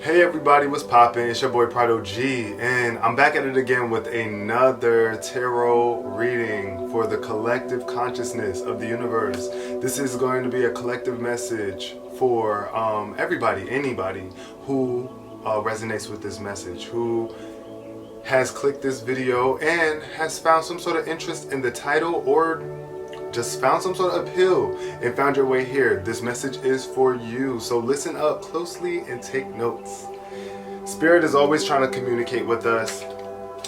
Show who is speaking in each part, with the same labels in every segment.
Speaker 1: Hey everybody, what's poppin'? It's your boy prod.og, and I'm back at it again with another tarot reading for the collective consciousness of the universe. This is going to be a collective message for everybody, anybody who resonates with this message, who has clicked this video and has found some sort of interest in the title or just found some sort of appeal and found your way here. This message is for you, so listen up closely and take notes. Spirit is always trying to communicate with us,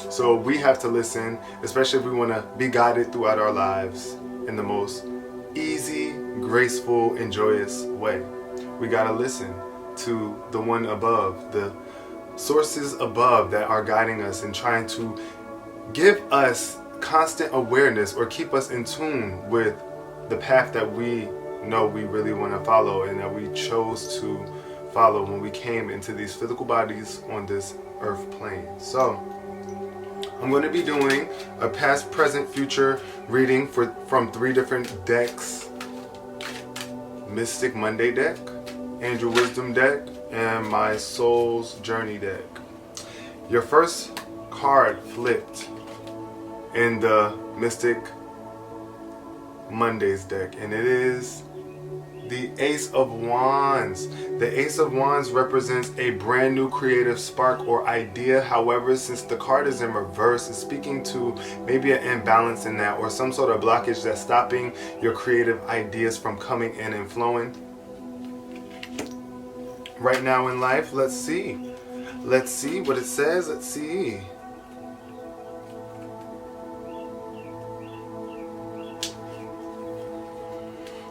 Speaker 1: so we have to listen, especially if we want to be guided throughout our lives in the most easy, graceful, and joyous way. We got to listen to the one above, the sources above that are guiding us and trying to give us constant awareness or keep us in tune with the path that we know we really want to follow and that we chose to follow when we came into these physical bodies on this earth plane. So I'm going to be doing a past, present, future reading from 3 different decks: Mystic Monday deck, Angel Wisdom deck, and my Soul's Journey deck. Your first card flipped in the Mystic Mondays deck, and it is the Ace of Wands. The Ace of Wands represents a brand new creative spark or idea. However, since the card is in reverse, it's speaking to maybe an imbalance in that or some sort of blockage that's stopping your creative ideas from coming in and flowing right now in life. Let's see what it says. Let's see.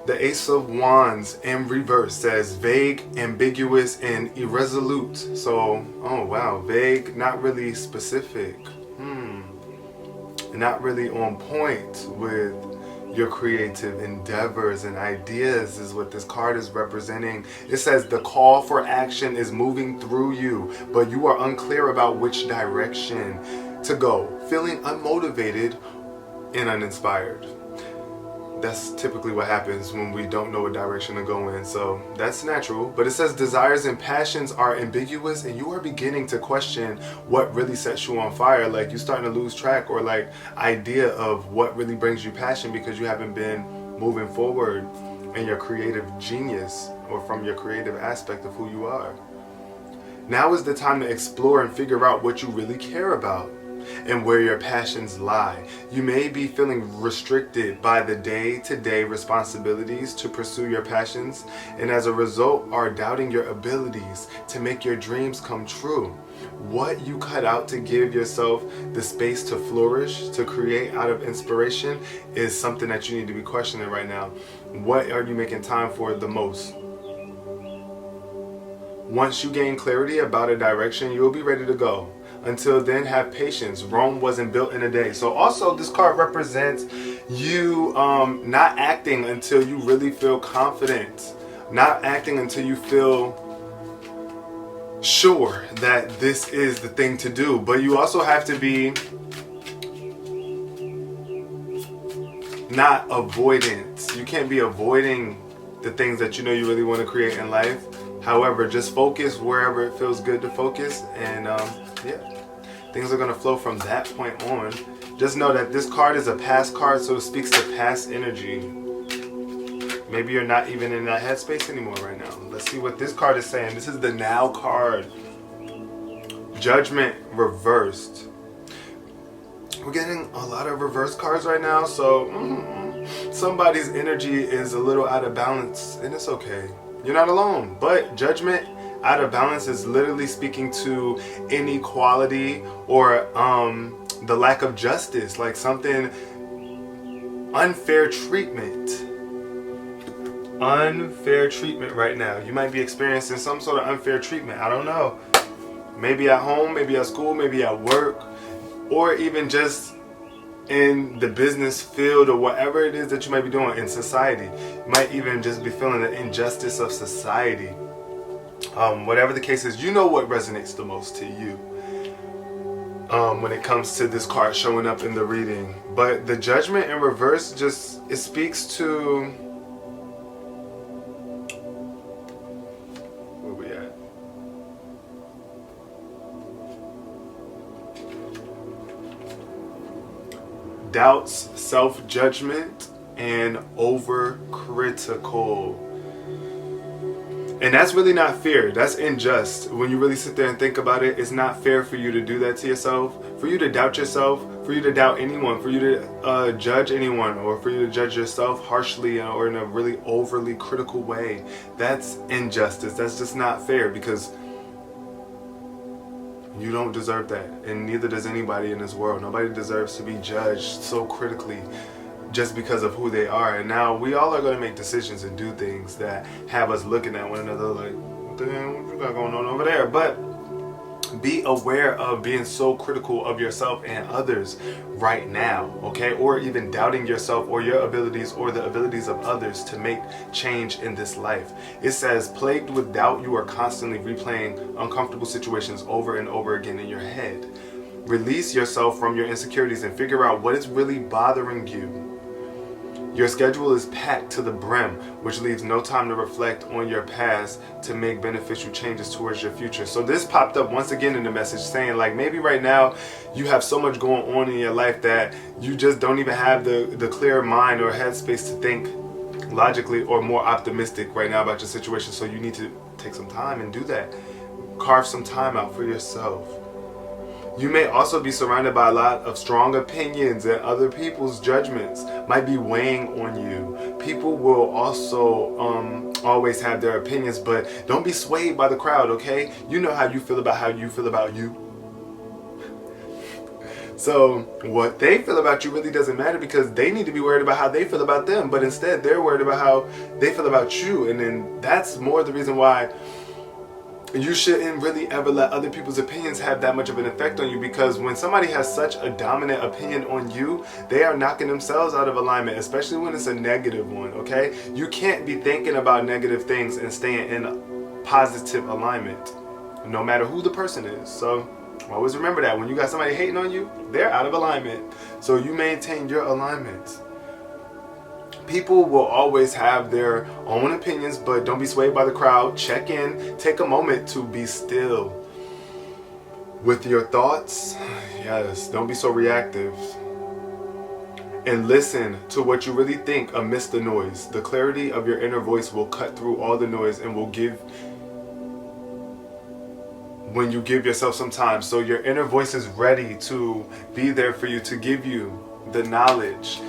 Speaker 1: The Ace of Wands in reverse says vague, ambiguous, and irresolute. So, oh wow, vague, not really specific. Not really on point with your creative endeavors and ideas is what this card is representing. It says the call for action is moving through you, but you are unclear about which direction to go, feeling unmotivated and uninspired. That's typically what happens when we don't know what direction to go in, so that's natural. But it says desires and passions are ambiguous and you are beginning to question what really sets you on fire. Like you're starting to lose track or like idea of what really brings you passion because you haven't been moving forward in your creative genius or from your creative aspect of who you are. Now is the time to explore and figure out what you really care about and where your passions lie. You may be feeling restricted by the day-to-day responsibilities to pursue your passions, and as a result are doubting your abilities to make your dreams come true. What you cut out to give yourself the space to flourish, to create out of inspiration, is something that you need to be questioning right now. What are you making time for the most? Once you gain clarity about a direction, you'll be ready to go. Until then, have patience. Rome wasn't built in a day. So also this card represents you not acting until you really feel confident. Not acting until you feel sure that this is the thing to do. But you also have to be not avoidant. You can't be avoiding the things that you know you really want to create in life. However, just focus wherever it feels good to focus, and yeah, things are going to flow from that point on. Just know that this card is a past card, so it speaks to past energy. Maybe you're not even in that headspace anymore right now. Let's see what this card is saying. This is the Now card. Judgment reversed. We're getting a lot of reverse cards right now, so somebody's energy is a little out of balance, and it's okay. You're not alone. But judgment out of balance is literally speaking to inequality or the lack of justice, like something unfair treatment. Unfair treatment right now. You might be experiencing some sort of unfair treatment. I don't know. Maybe at home, maybe at school, maybe at work, or even just in the business field or whatever it is that you might be doing in society. You might even just be feeling the injustice of society. Whatever the case is, you know what resonates the most to you when it comes to this card showing up in the reading. But the Judgment in reverse, just it speaks to doubts, self-judgment, and overcritical. And that's really not fair. That's unjust. When you really sit there and think about it, it's not fair for you to do that to yourself, for you to doubt yourself, for you to doubt anyone, for you to judge anyone, or for you to judge yourself harshly or in a really overly critical way. That's injustice. That's just not fair, because you don't deserve that, and neither does anybody in this world. Nobody deserves to be judged so critically just because of who they are. And now we all are going to make decisions and do things that have us looking at one another like, damn, what you got going on over there? But be aware of being so critical of yourself and others right now, okay? Or even doubting yourself or your abilities or the abilities of others to make change in this life. It says, plagued with doubt, you are constantly replaying uncomfortable situations over and over again in your head. Release yourself from your insecurities and figure out what is really bothering you. Your schedule is packed to the brim, which leaves no time to reflect on your past to make beneficial changes towards your future. So this popped up once again in the message saying, like, maybe right now you have so much going on in your life that you just don't even have the clear mind or headspace to think logically or more optimistic right now about your situation. So you need to take some time and do that. Carve some time out for yourself. You may also be surrounded by a lot of strong opinions, and other people's judgments might be weighing on you. People will also always have their opinions, but don't be swayed by the crowd, okay? You know how you feel about how you feel about you. So what they feel about you really doesn't matter, because they need to be worried about how they feel about them, but instead they're worried about how they feel about you. And then that's more the reason why you shouldn't really ever let other people's opinions have that much of an effect on you, because when somebody has such a dominant opinion on you, they are knocking themselves out of alignment, especially when it's a negative one, okay? You can't be thinking about negative things and staying in positive alignment, no matter who the person is. So always remember that when you got somebody hating on you, they're out of alignment. So you maintain your alignment. People will always have their own opinions, but don't be swayed by the crowd. Check in. Take a moment to be still with your thoughts. Yes, don't be so reactive. And listen to what you really think amidst the noise. The clarity of your inner voice will cut through all the noise and will give when you give yourself some time. So your inner voice is ready to be there for you, to give you the knowledge,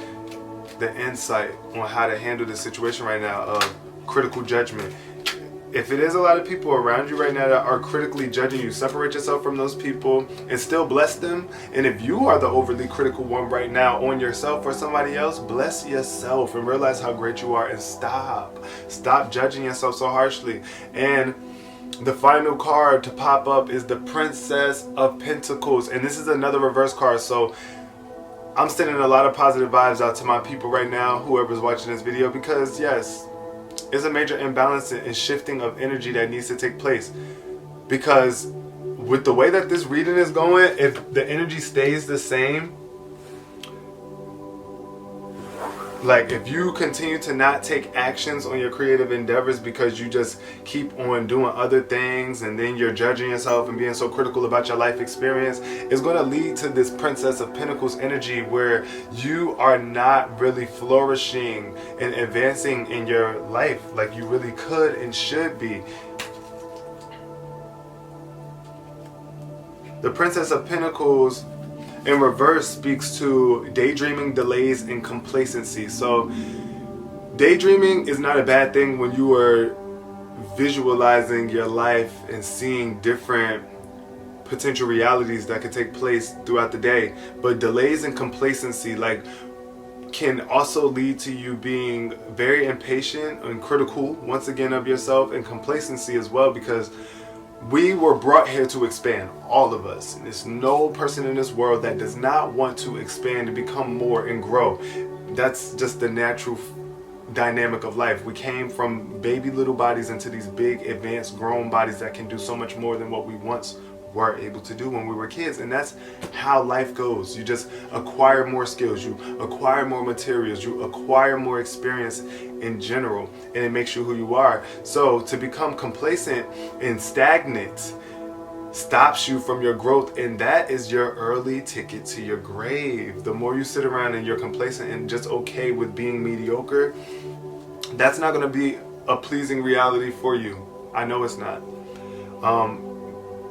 Speaker 1: the insight on how to handle the situation right now of critical judgment. If it is a lot of people around you right now that are critically judging you, separate yourself from those people and still bless them. And if you are the overly critical one right now on yourself or somebody else, bless yourself and realize how great you are, and stop judging yourself so harshly. And the final card to pop up is the Princess of Pentacles, and this is another reverse card. So I'm sending a lot of positive vibes out to my people right now, whoever's watching this video, because yes, it's a major imbalance and shifting of energy that needs to take place. Because with the way that this reading is going, if the energy stays the same, like if you continue to not take actions on your creative endeavors because you just keep on doing other things, and then you're judging yourself and being so critical about your life experience, it's going to lead to this Princess of Pentacles energy where you are not really flourishing and advancing in your life like you really could and should be. The Princess of Pentacles in reverse speaks to daydreaming, delays, and complacency. So daydreaming is not a bad thing when you are visualizing your life and seeing different potential realities that could take place throughout the day. But delays and complacency can also lead to you being very impatient and critical once again of yourself, and complacency as well, because we were brought here to expand, all of us. And there's no person in this world that does not want to expand and become more and grow. That's just the natural dynamic of life. We came from baby little bodies into these big advanced grown bodies that can do so much more than what we once were able to do when we were kids. And that's how life goes. You just acquire more skills, you acquire more materials, you acquire more experience in general, and it makes you who you are. So to become complacent and stagnant stops you from your growth, and that is your early ticket to your grave. The more you sit around and you're complacent and just okay with being mediocre, that's not going to be a pleasing reality for you. I know it's not.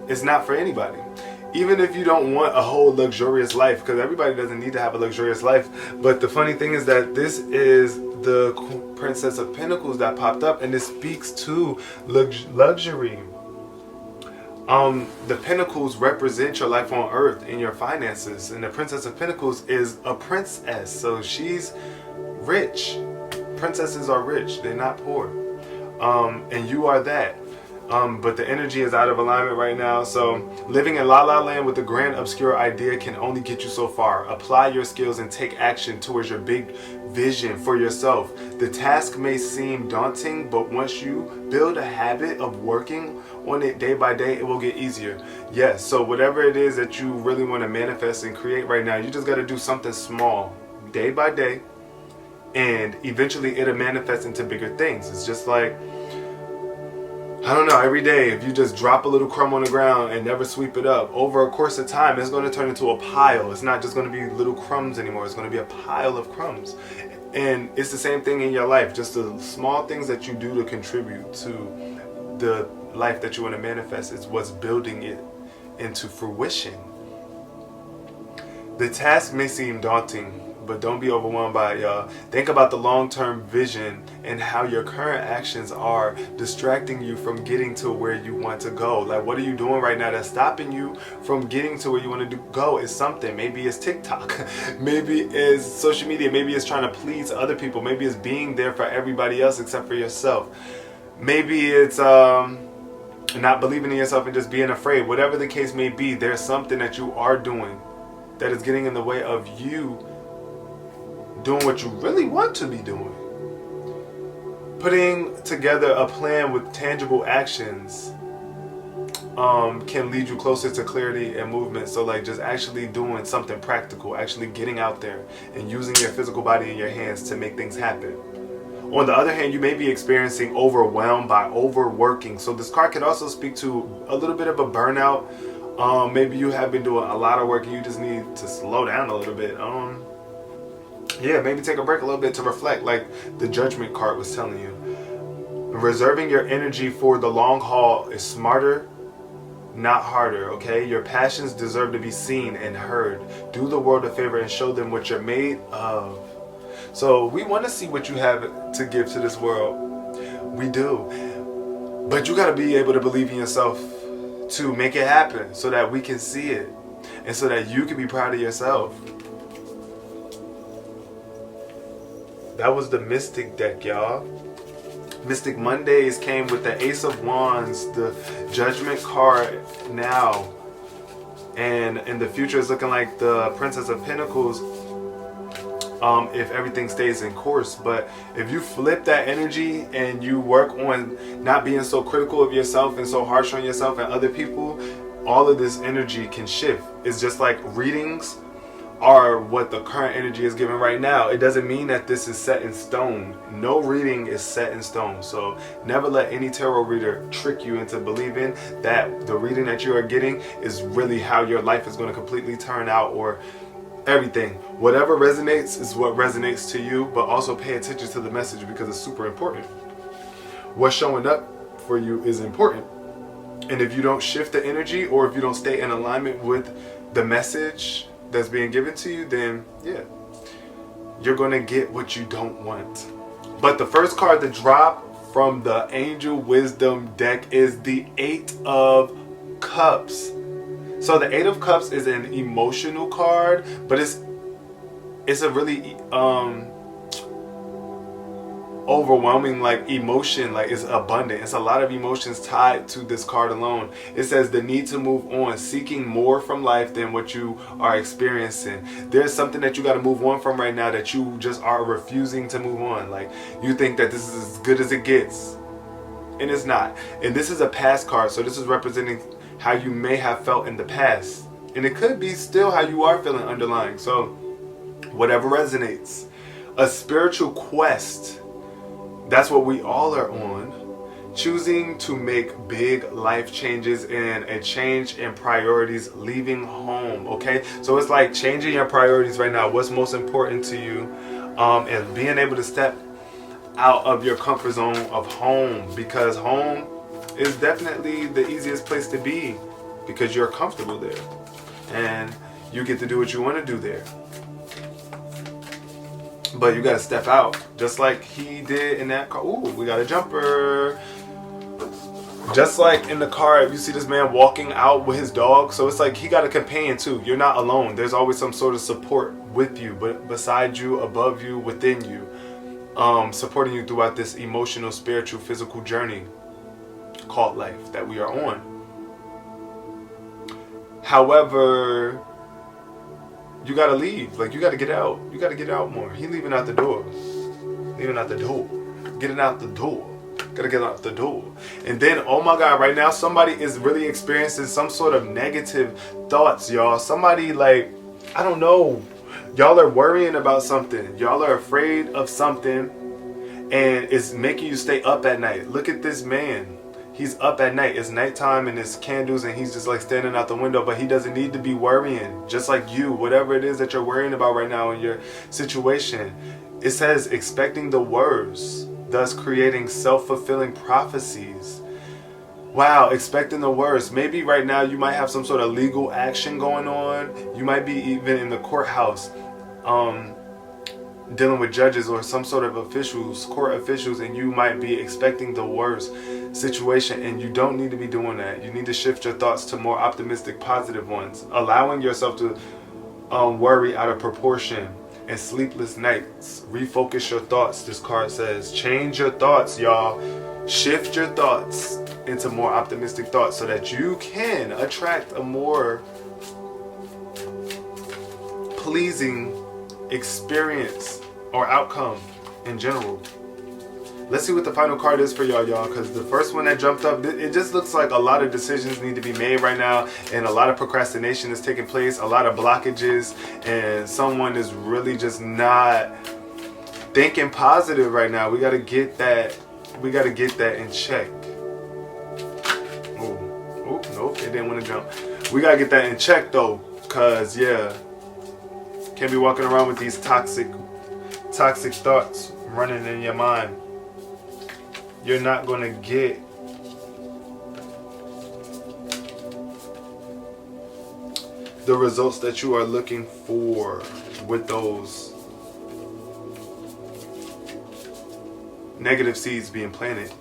Speaker 1: It's not for anybody. Even if you don't want a whole luxurious life, because everybody doesn't need to have a luxurious life. But the funny thing is that this is the Princess of Pentacles that popped up, and this speaks to luxury. The Pentacles represent your life on earth and your finances, and the Princess of Pentacles is a princess, so she's rich. Princesses are rich, they're not poor, and you are that. But the energy is out of alignment right now. So living in la la land with a grand obscure idea can only get you so far. Apply your skills and take action towards your big vision for yourself. The task may seem daunting, but once you build a habit of working on it day by day, it will get easier. Yes, so whatever it is that you really want to manifest and create right now, you just got to do something small day by day, and eventually it'll manifest into bigger things. It's just like, I don't know, every day, if you just drop a little crumb on the ground and never sweep it up, over a course of time, it's going to turn into a pile. It's not just going to be little crumbs anymore. It's going to be a pile of crumbs. And it's the same thing in your life. Just the small things that you do to contribute to the life that you want to manifest is what's building it into fruition. The task may seem daunting, but don't be overwhelmed by it, y'all. Think about the long-term vision and how your current actions are distracting you from getting to where you want to go. Like, what are you doing right now that's stopping you from getting to where you want to go? Is something. Maybe it's TikTok. Maybe it's social media. Maybe it's trying to please other people. Maybe it's being there for everybody else except for yourself. Maybe it's not believing in yourself and just being afraid. Whatever the case may be, there's something that you are doing that is getting in the way of you doing what you really want to be doing. Putting together a plan with tangible actions can lead you closer to clarity and movement. So like just actually doing something practical, actually getting out there and using your physical body and your hands to make things happen. On the other hand, you may be experiencing overwhelmed by overworking. So this card can also speak to a little bit of a burnout. Maybe you have been doing a lot of work and you just need to slow down a little bit. Yeah, maybe take a break a little bit to reflect, like the Judgment card was telling you. Reserving your energy for the long haul is smarter, not harder, okay? Your passions deserve to be seen and heard. Do the world a favor and show them what you're made of. So we want to see what you have to give to this world. We do. But you got to be able to believe in yourself to make it happen so that we can see it and so that you can be proud of yourself. That was the Mystic deck, y'all. Mystic Mondays came with the Ace of Wands, the Judgment card now. And in the future, it's looking like the Princess of Pentacles if everything stays in course. But if you flip that energy and you work on not being so critical of yourself and so harsh on yourself and other people, all of this energy can shift. It's just like readings are what the current energy is giving right now. It doesn't mean that this is set in stone. No reading is set in stone. So never let any tarot reader trick you into believing that the reading that you are getting is really how your life is going to completely turn out or everything. Whatever resonates is what resonates to you, but also pay attention to the message because it's super important. What's showing up for you is important. And if you don't shift the energy or if you don't stay in alignment with the message that's being given to you, then yeah, you're gonna get what you don't want. But the first card to drop from the Angel Wisdom deck is the Eight of Cups. So the Eight of Cups is an emotional card, but it's a really overwhelming like emotion, like it's abundant. It's a lot of emotions tied to this card alone. It says the need to move on, seeking more from life than what you are experiencing. There's something that you got to move on from right now that you just are refusing to move on. Like you think that this is as good as it gets, and it's not. And this is a past card, so this is representing how you may have felt in the past, and it could be still how you are feeling underlying. So whatever resonates. A spiritual quest, that's what we all are on. choosing to make big life changes and a change in priorities, leaving home. Okay, so it's like changing your priorities right now. What's most important to you, and being able to step out of your comfort zone of home, because home is definitely the easiest place to be because you're comfortable there and you get to do what you want to do there. But you got to step out, just like he did in that car. Ooh, we got a jumper. Just like in the car, you see this man walking out with his dog. So it's like he got a companion too. You're not alone. There's always some sort of support with you, but beside you, above you, within you, supporting you throughout this emotional, spiritual, physical journey called life that we are on. However, you gotta leave. Like, you gotta get out. You gotta get out more. He leaving out the door. Leaving out the door. Getting out the door. Gotta get out the door. And then, oh my God, right now somebody is really experiencing some sort of negative thoughts, y'all. Somebody, like, I don't know. Y'all are worrying about something. Y'all are afraid of something, and it's making you stay up at night. Look at this man. He's up at night. It's nighttime and it's candles and he's just like standing out the window, but he doesn't need to be worrying. Just like you, whatever it is that you're worrying about right now in your situation. It says expecting the worst, thus creating self-fulfilling prophecies. Wow, expecting the worst. Maybe right now you might have some sort of legal action going on. You might be even in the courthouse, dealing with judges or some sort of officials, court officials, and you might be expecting the worst situation, and you don't need to be doing that. You need to shift your thoughts to more optimistic, positive ones, allowing yourself to worry out of proportion and sleepless nights. Refocus your thoughts. This card says change your thoughts, y'all. Shift your thoughts into more optimistic thoughts so that you can attract a more pleasing experience or outcome in general. Let's see what the final card is for y'all, because the first one that jumped up, it just looks like a lot of decisions need to be made right now, and a lot of procrastination is taking place, a lot of blockages, and someone is really just not thinking positive right now. We got to get that in check. Oh, nope, it didn't want to jump. We got to get that in check though, because yeah, can't be walking around with these toxic thoughts running in your mind. You're not going to get the results that you are looking for with those negative seeds being planted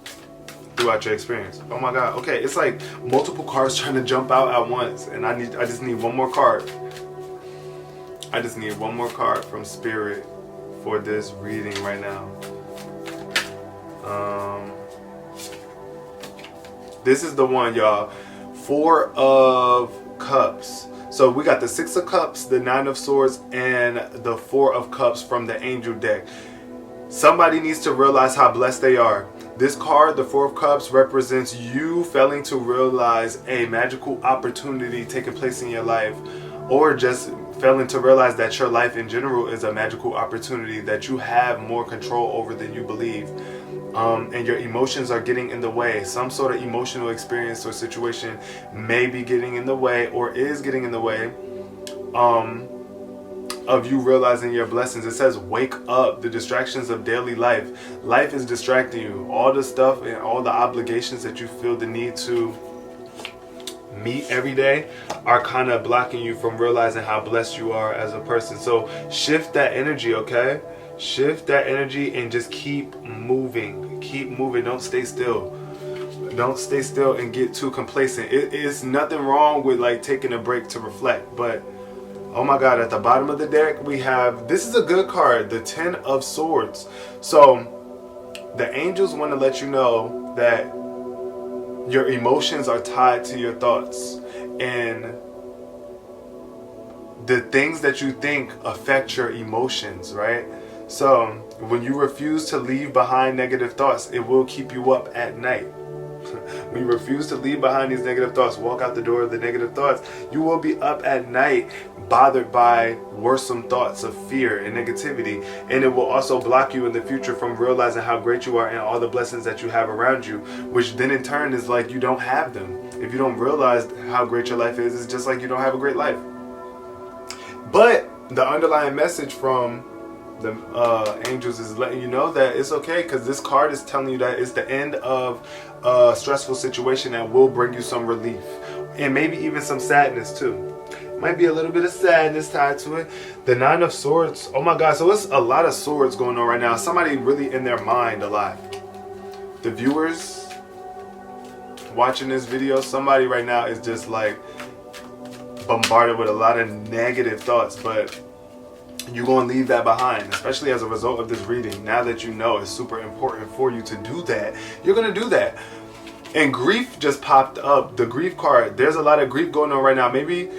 Speaker 1: throughout your experience. Oh my God. Okay, it's like multiple cards trying to jump out at once, and I just need one more card. I just need one more card from Spirit for this reading right now. This is the one, y'all. 4 of Cups. So we got the 6 of Cups, the 9 of Swords, and the 4 of Cups from the Angel deck. Somebody needs to realize how blessed they are. This card, the 4 of Cups, represents you failing to realize a magical opportunity taking place in your life, or just failing to realize that your life in general is a magical opportunity that you have more control over than you believe. And your emotions are getting in the way. Some sort of emotional experience or situation may be getting in the way, or is getting in the way of you realizing your blessings. It says wake up. The distractions of daily life. Life is distracting you. All the stuff and all the obligations that you feel the need to meet every day are kind of blocking you from realizing how blessed you are as a person. So shift that energy, okay? Shift that energy and just keep moving. Keep moving. Don't stay still. Don't stay still and get too complacent. It's nothing wrong with like taking a break to reflect, but oh my God, at the bottom of the deck we have, this is a good card, the 10 of Swords. So the angels want to let you know that your emotions are tied to your thoughts, and the things that you think affect your emotions, right? So when you refuse to leave behind negative thoughts, it will keep you up at night. When you refuse to leave behind these negative thoughts, walk out the door of the negative thoughts, you will be up at night bothered by worrisome thoughts of fear and negativity, and it will also block you in the future from realizing how great you are and all the blessings that you have around you, which then in turn is like you don't have them. If you don't realize how great your life is, it's just like you don't have a great life. But the underlying message from the angels is letting you know that it's okay, because this card is telling you that it's the end of a stressful situation that will bring you some relief, and maybe even some sadness too. Might be a little bit of sadness tied to it. The Nine of Swords. Oh my God. So it's a lot of swords going on right now. Somebody really in their mind a lot. The viewers watching this video, somebody right now is just like bombarded with a lot of negative thoughts, but you're going to leave that behind, especially as a result of this reading. Now that you know it's super important for you to do that, you're going to do that. And grief just popped up. The grief card. There's a lot of grief going on right now. Maybe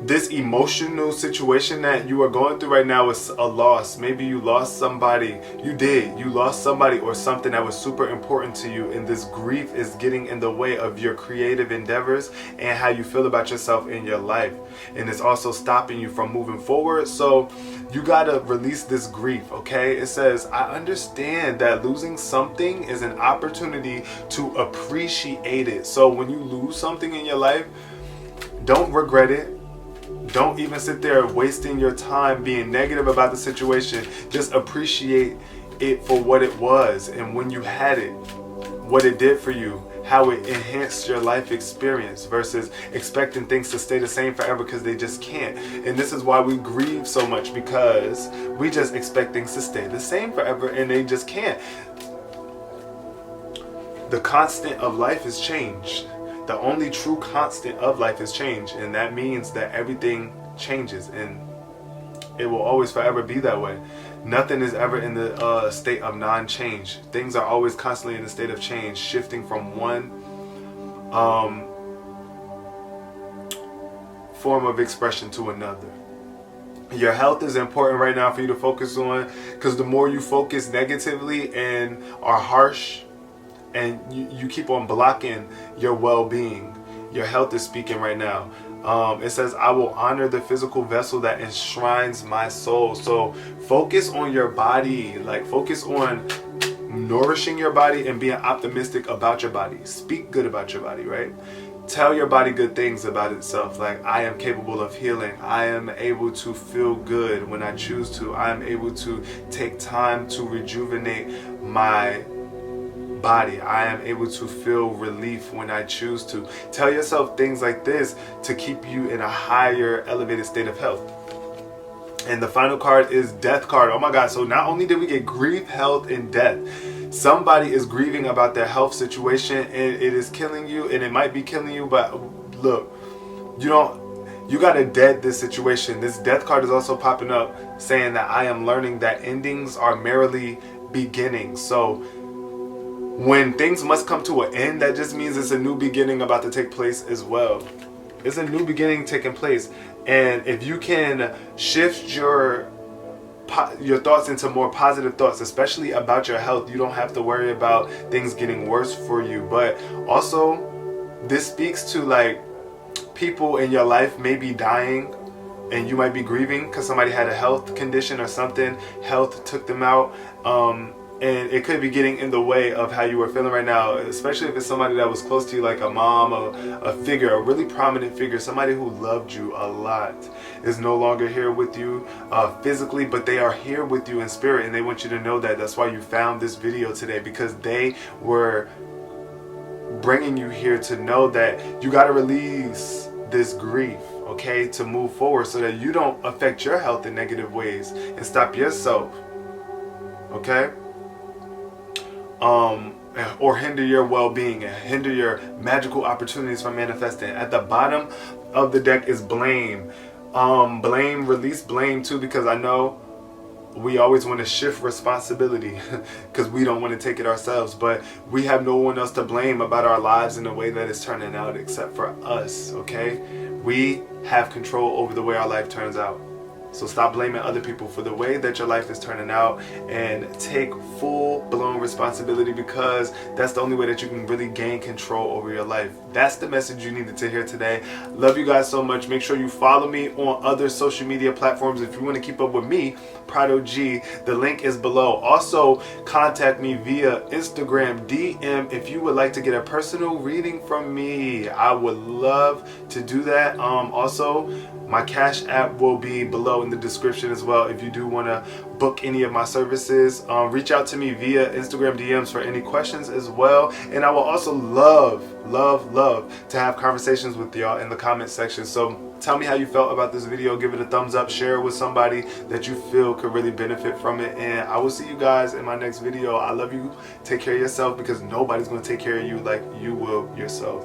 Speaker 1: this emotional situation that you are going through right now is a loss. Maybe you lost somebody. You lost somebody or something that was super important to you, and this grief is getting in the way of your creative endeavors and how you feel about yourself in your life, and it's also stopping you from moving forward. So you gotta release this grief, okay? It says, I understand that losing something is an opportunity to appreciate it. So when you lose something in your life, don't regret it. Don't even sit there wasting your time being negative about the situation. Just appreciate it for what it was, and when you had it, what it did for you, how it enhanced your life experience, versus expecting things to stay the same forever, because they just can't. And this is why we grieve so much, because we just expect things to stay the same forever, and they just can't. The constant of life is change. The only true constant of life is change, and that means that everything changes, and it will always forever be that way. Nothing is ever in the state of non-change. Things are always constantly in the state of change, shifting from one form of expression to another. Your health is important right now for you to focus on, because the more you focus negatively and are harsh, and you keep on blocking your well-being, your health is speaking right now. It says, I will honor the physical vessel that enshrines my soul. So focus on your body, like focus on nourishing your body and being optimistic about your body. Speak good about your body, right? Tell your body good things about itself, like I am capable of healing. I am able to feel good when I choose to. I am able to take time to rejuvenate my body. I am able to feel relief when I choose to. Tell yourself things like this to keep you in a higher elevated state of health. And the final card is Death card. Oh my God. So not only did we get grief, health, and death, somebody is grieving about their health situation, and it is killing you, and it might be killing you, but look, you gotta dead this situation. This Death card is also popping up saying that I am learning that endings are merely beginnings. So when things must come to an end, that just means it's a new beginning about to take place as well. It's a new beginning taking place. And if you can shift your thoughts into more positive thoughts, especially about your health, you don't have to worry about things getting worse for you. But also, this speaks to like people in your life may be dying, and you might be grieving because somebody had a health condition or something. Health took them out. And it could be getting in the way of how you are feeling right now, especially if it's somebody that was close to you, like a mom, a figure, a really prominent figure, somebody who loved you a lot is no longer here with you physically, but they are here with you in spirit, and they want you to know that. That's why you found this video today, because they were bringing you here to know that you got to release this grief, okay, to move forward so that you don't affect your health in negative ways and stop yourself, okay? Or hinder your well-being and hinder your magical opportunities from manifesting. At the bottom of the deck is blame. Release blame too, because I know we always want to shift responsibility because we don't want to take it ourselves, but we have no one else to blame about our lives in the way that it's turning out except for us, okay? We have control over the way our life turns out. So stop blaming other people for the way that your life is turning out and take full-blown responsibility, because that's the only way that you can really gain control over your life. That's the message you needed to hear today. Love you guys so much. Make sure you follow me on other social media platforms if you want to keep up with me, prod.og. The link is below. Also, contact me via Instagram DM if you would like to get a personal reading from me. I would love to do that. Also, my Cash App will be below in the description as well if you do want to book any of my services. Reach out to me via Instagram DMs for any questions as well. And I will also love to have conversations with y'all in the comment section. So tell me how you felt about this video. Give it a thumbs up. Share it with somebody that you feel could really benefit from it. And I will see you guys in my next video. I love you. Take care of yourself, because nobody's going to take care of you like you will yourself.